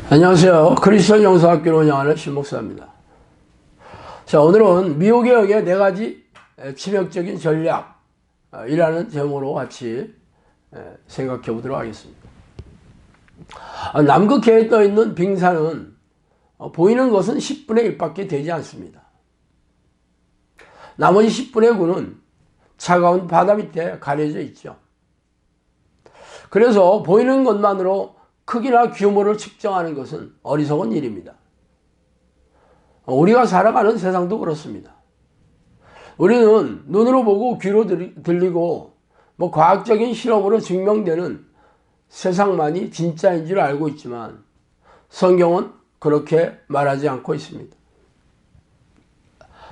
안녕하세요. 크리스천 영성학교를 운영하는 신목사입니다. 자, 오늘은 미혹의 영의 4가지 치명적인 전략이라는 제목으로 같이 생각해 보도록 하겠습니다. 남극해에 떠 있는 빙산은 보이는 것은 10분의 1밖에 되지 않습니다. 나머지 10분의 9는 차가운 바다 밑에 가려져 있죠. 그래서 보이는 것만으로 크기나 규모를 측정하는 것은 어리석은 일입니다. 우리가 살아가는 세상도 그렇습니다. 우리는 눈으로 보고 귀로 들리고 과학적인 실험으로 증명되는 세상만이 진짜인 줄 알고 있지만 성경은 그렇게 말하지 않고 있습니다.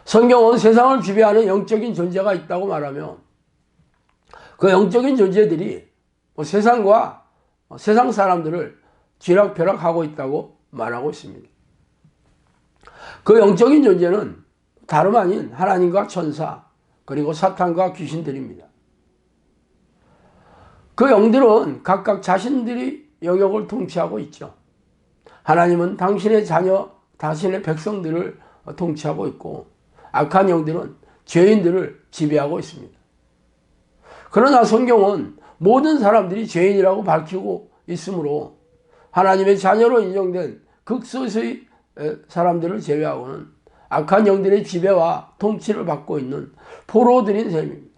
성경은 세상을 지배하는 영적인 존재가 있다고 말하며 그 영적인 존재들이 세상과 세상 사람들을 쥐락펴락하고 있다고 말하고 있습니다. 그 영적인 존재는 다름 아닌 하나님과 천사 그리고 사탄과 귀신들입니다. 그 영들은 각각 자신들이 영역을 통치하고 있죠. 하나님은 당신의 자녀, 당신의 백성들을 통치하고 있고 악한 영들은 죄인들을 지배하고 있습니다. 그러나 성경은 모든 사람들이 죄인이라고 밝히고 있으므로 하나님의 자녀로 인정된 극소수의 사람들을 제외하고는 악한 영들의 지배와 통치를 받고 있는 포로들인 셈입니다.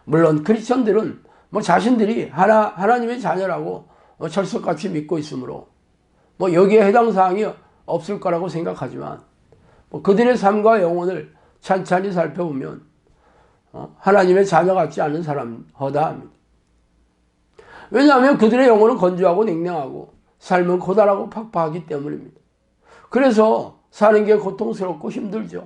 물론 크리스천들은 자신들이 하나님의 자녀라고 철석같이 믿고 있으므로 여기에 해당 사항이 없을 거라고 생각하지만 그들의 삶과 영혼을 찬찬히 살펴보면 하나님의 자녀 같지 않은 사람 허다합니다. 왜냐하면 그들의 영혼은 건조하고 냉랭하고 삶은 고달하고 팍팍하기 때문입니다. 그래서 사는 게 고통스럽고 힘들죠.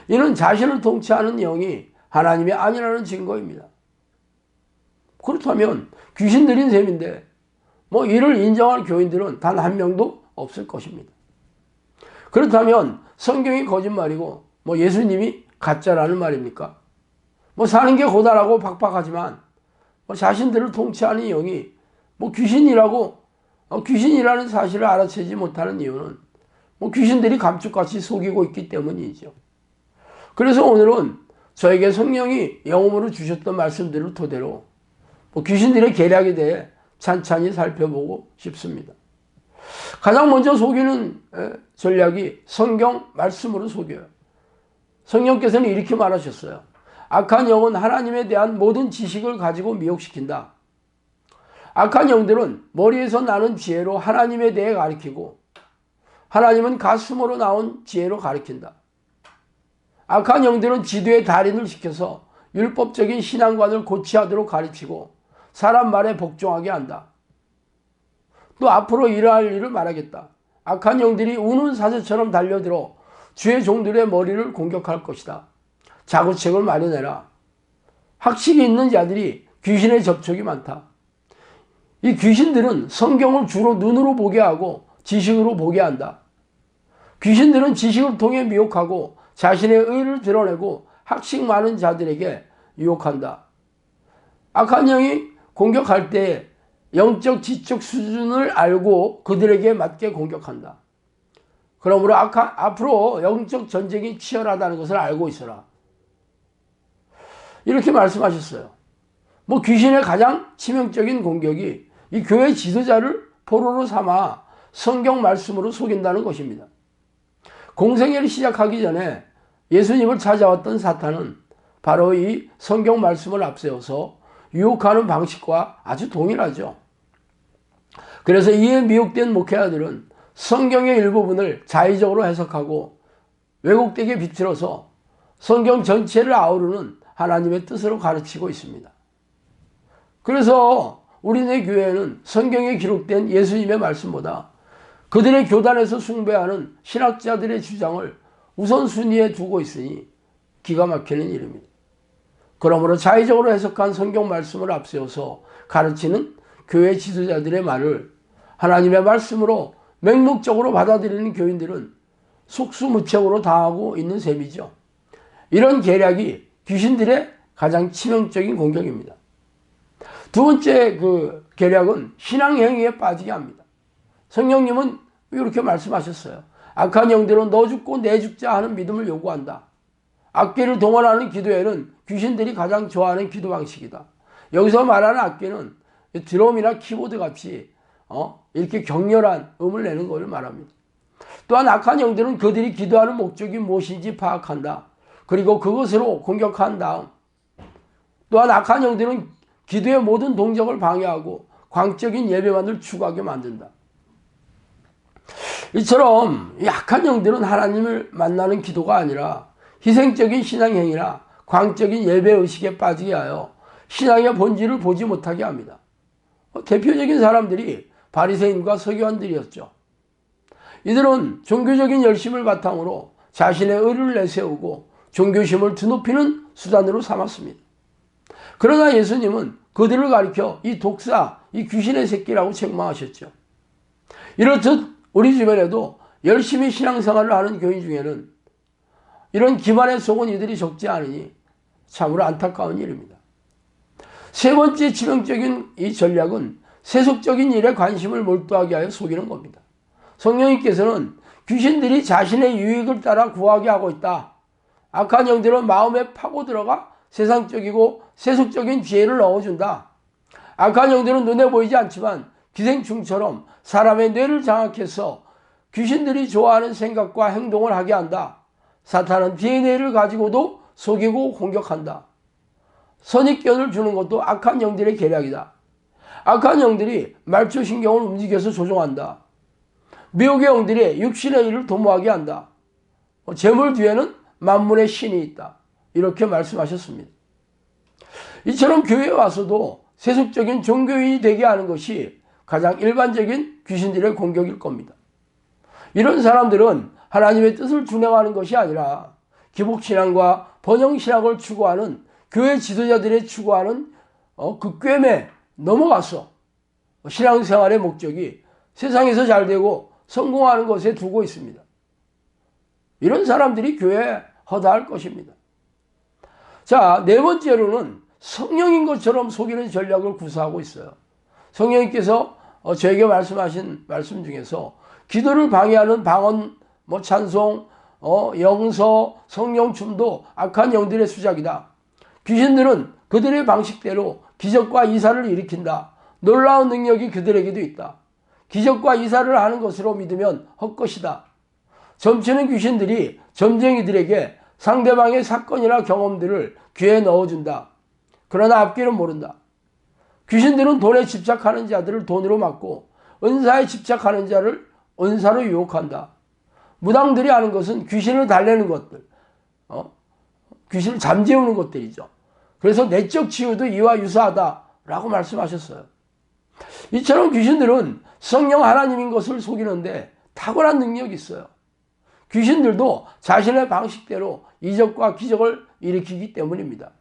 이는 자신을 통치하는 영이 하나님이 아니라는 증거입니다. 그렇다면 귀신들인 셈인데 이를 인정할 교인들은 단 한 명도 없을 것입니다. 그렇다면 성경이 거짓말이고 예수님이 가짜라는 말입니까? 사는 게 고달하고 팍팍하지만 자신들을 통치하는 영이 귀신이라는 사실을 알아채지 못하는 이유는 귀신들이 감쪽같이 속이고 있기 때문이죠. 그래서 오늘은 저에게 성령이 영음으로 주셨던 말씀들을 토대로 귀신들의 계략에 대해 찬찬히 살펴보고 싶습니다. 가장 먼저 속이는 전략이 성경 말씀으로 속여요. 성령께서는 이렇게 말하셨어요. 악한 영은 하나님에 대한 모든 지식을 가지고 미혹시킨다. 악한 영들은 머리에서 나는 지혜로 하나님에 대해 가르치고 하나님은 가슴으로 나온 지혜로 가르친다. 악한 영들은 지도에 달인을 시켜서 율법적인 신앙관을 고취하도록 가르치고 사람 말에 복종하게 한다. 또 앞으로 일어날 일을 말하겠다. 악한 영들이 우는 사자처럼 달려들어 주의 종들의 머리를 공격할 것이다. 자구책을 마련해라. 학식이 있는 자들이 귀신의 접촉이 많다. 이 귀신들은 성경을 주로 눈으로 보게 하고 지식으로 보게 한다. 귀신들은 지식을 통해 미혹하고 자신의 의를 드러내고 학식 많은 자들에게 유혹한다. 악한 영이 공격할 때 영적 지적 수준을 알고 그들에게 맞게 공격한다. 그러므로 앞으로 영적 전쟁이 치열하다는 것을 알고 있어라. 이렇게 말씀하셨어요. 귀신의 가장 치명적인 공격이 이 교회 지도자를 포로로 삼아 성경 말씀으로 속인다는 것입니다. 공생애를 시작하기 전에 예수님을 찾아왔던 사탄은 바로 이 성경 말씀을 앞세워서 유혹하는 방식과 아주 동일하죠. 그래서 이에 미혹된 목회자들은 성경의 일부분을 자의적으로 해석하고 왜곡되게 비틀어서 성경 전체를 아우르는 하나님의 뜻으로 가르치고 있습니다. 그래서 우리네 교회는 성경에 기록된 예수님의 말씀보다 그들의 교단에서 숭배하는 신학자들의 주장을 우선순위에 두고 있으니 기가 막히는 일입니다. 그러므로 자의적으로 해석한 성경 말씀을 앞세워서 가르치는 교회 지도자들의 말을 하나님의 말씀으로 맹목적으로 받아들이는 교인들은 속수무책으로 당하고 있는 셈이죠. 이런 계략이 귀신들의 가장 치명적인 공격입니다. 두 번째 계략은 신앙 행위에 빠지게 합니다. 성령님은 이렇게 말씀하셨어요. 악한 영들은 너 죽고 내 죽자 하는 믿음을 요구한다. 악귀를 동원하는 기도에는 귀신들이 가장 좋아하는 기도 방식이다. 여기서 말하는 악귀는 드럼이나 키보드 같이 이렇게 격렬한 음을 내는 것을 말합니다. 또한 악한 영들은 그들이 기도하는 목적이 무엇인지 파악한다. 그리고 그것으로 공격한 다음, 또한 악한 영들은 기도의 모든 동작을 방해하고 광적인 예배만을 추구하게 만든다. 이처럼 악한 영들은 하나님을 만나는 기도가 아니라 희생적인 신앙행위나 광적인 예배의식에 빠지게 하여 신앙의 본질을 보지 못하게 합니다. 대표적인 사람들이 바리새인과 서기관들이었죠. 이들은 종교적인 열심을 바탕으로 자신의 의를 내세우고 종교심을 드높이는 수단으로 삼았습니다. 그러나 예수님은 그들을 가리켜 이 독사, 이 귀신의 새끼라고 책망하셨죠. 이렇듯 우리 주변에도 열심히 신앙생활을 하는 교인 중에는 이런 기만에 속은 이들이 적지 않으니 참으로 안타까운 일입니다. 세 번째 치명적인 이 전략은 세속적인 일에 관심을 몰두하게 하여 속이는 겁니다. 성령님께서는 귀신들이 자신의 유익을 따라 구하게 하고 있다. 악한 영들은 마음에 파고 들어가 세상적이고 세속적인 지혜를 넣어준다. 악한 영들은 눈에 보이지 않지만 기생충처럼 사람의 뇌를 장악해서 귀신들이 좋아하는 생각과 행동을 하게 한다. 사탄은 DNA를 가지고도 속이고 공격한다. 선입견을 주는 것도 악한 영들의 계략이다. 악한 영들이 말초신경을 움직여서 조종한다. 미혹의 영들이 육신의 일을 도모하게 한다. 재물 뒤에는 만문의 신이 있다. 이렇게 말씀하셨습니다. 이처럼 교회에 와서도 세속적인 종교인이 되게 하는 것이 가장 일반적인 귀신들의 공격일 겁니다. 이런 사람들은 하나님의 뜻을 준행하는 것이 아니라 기복신앙과 번영신앙을 추구하는 교회 지도자들의 추구하는 그 꿰매 넘어가서 신앙생활의 목적이 세상에서 잘되고 성공하는 것에 두고 있습니다. 이런 사람들이 교회에 허다할 것입니다. 자, 네 번째로는 성령인 것처럼 속이는 전략을 구사하고 있어요. 성령님께서 저에게 말씀하신 말씀 중에서 기도를 방해하는 방언, 찬송, 영서, 성령춤도 악한 영들의 수작이다. 귀신들은 그들의 방식대로 기적과 이사를 일으킨다. 놀라운 능력이 그들에게도 있다. 기적과 이사를 하는 것으로 믿으면 헛것이다. 점치는 귀신들이 점쟁이들에게 상대방의 사건이나 경험들을 귀에 넣어준다. 그러나 앞길은 모른다. 귀신들은 돈에 집착하는 자들을 돈으로 막고 은사에 집착하는 자를 은사로 유혹한다. 무당들이 하는 것은 귀신을 달래는 것들, 귀신을 잠재우는 것들이죠. 그래서 내적 치유도 이와 유사하다라고 말씀하셨어요. 이처럼 귀신들은 성령 하나님인 것을 속이는데 탁월한 능력이 있어요. 귀신들도 자신의 방식대로 이적과 기적을 일으키기 때문입니다.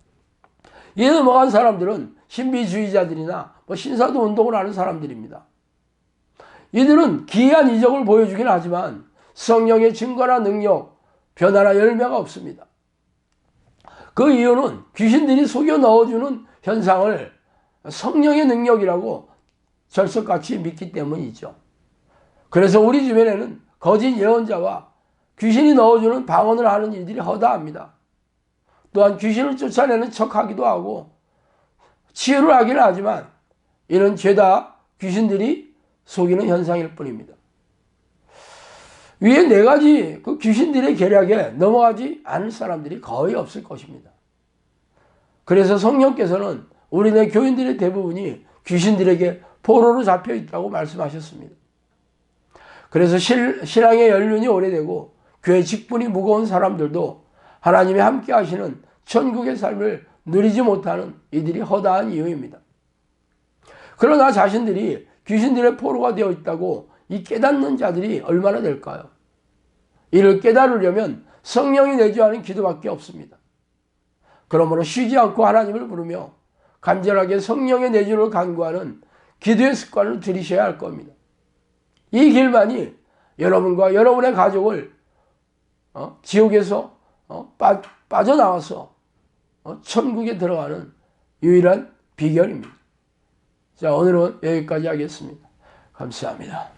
이에 넘어간 사람들은 신비주의자들이나 신사도 운동을 하는 사람들입니다. 이들은 기이한 이적을 보여주긴 하지만 성령의 증거나 능력, 변화나 열매가 없습니다. 그 이유는 귀신들이 속여 넣어주는 현상을 성령의 능력이라고 절석같이 믿기 때문이죠. 그래서 우리 주변에는 거짓 예언자와 귀신이 넣어주는 방언을 하는 이들이 허다합니다. 또한 귀신을 쫓아내는 척하기도 하고 치유를 하기는 하지만 이는 죄다 귀신들이 속이는 현상일 뿐입니다. 위에 네 가지 그 귀신들의 계략에 넘어가지 않을 사람들이 거의 없을 것입니다. 그래서 성령께서는 우리네 교인들의 대부분이 귀신들에게 포로로 잡혀 있다고 말씀하셨습니다. 그래서 신앙의 연륜이 오래되고 교회 직분이 무거운 사람들도 하나님이 함께 하시는 천국의 삶을 누리지 못하는 이들이 허다한 이유입니다. 그러나 자신들이 귀신들의 포로가 되어 있다고 이 깨닫는 자들이 얼마나 될까요? 이를 깨달으려면 성령이 내주하는 기도밖에 없습니다. 그러므로 쉬지 않고 하나님을 부르며 간절하게 성령의 내주를 간구하는 기도의 습관을 들이셔야 할 겁니다. 이 길만이 여러분과 여러분의 가족을 지옥에서 빠져나와서 천국에 들어가는 유일한 비결입니다. 자, 오늘은 여기까지 하겠습니다. 감사합니다.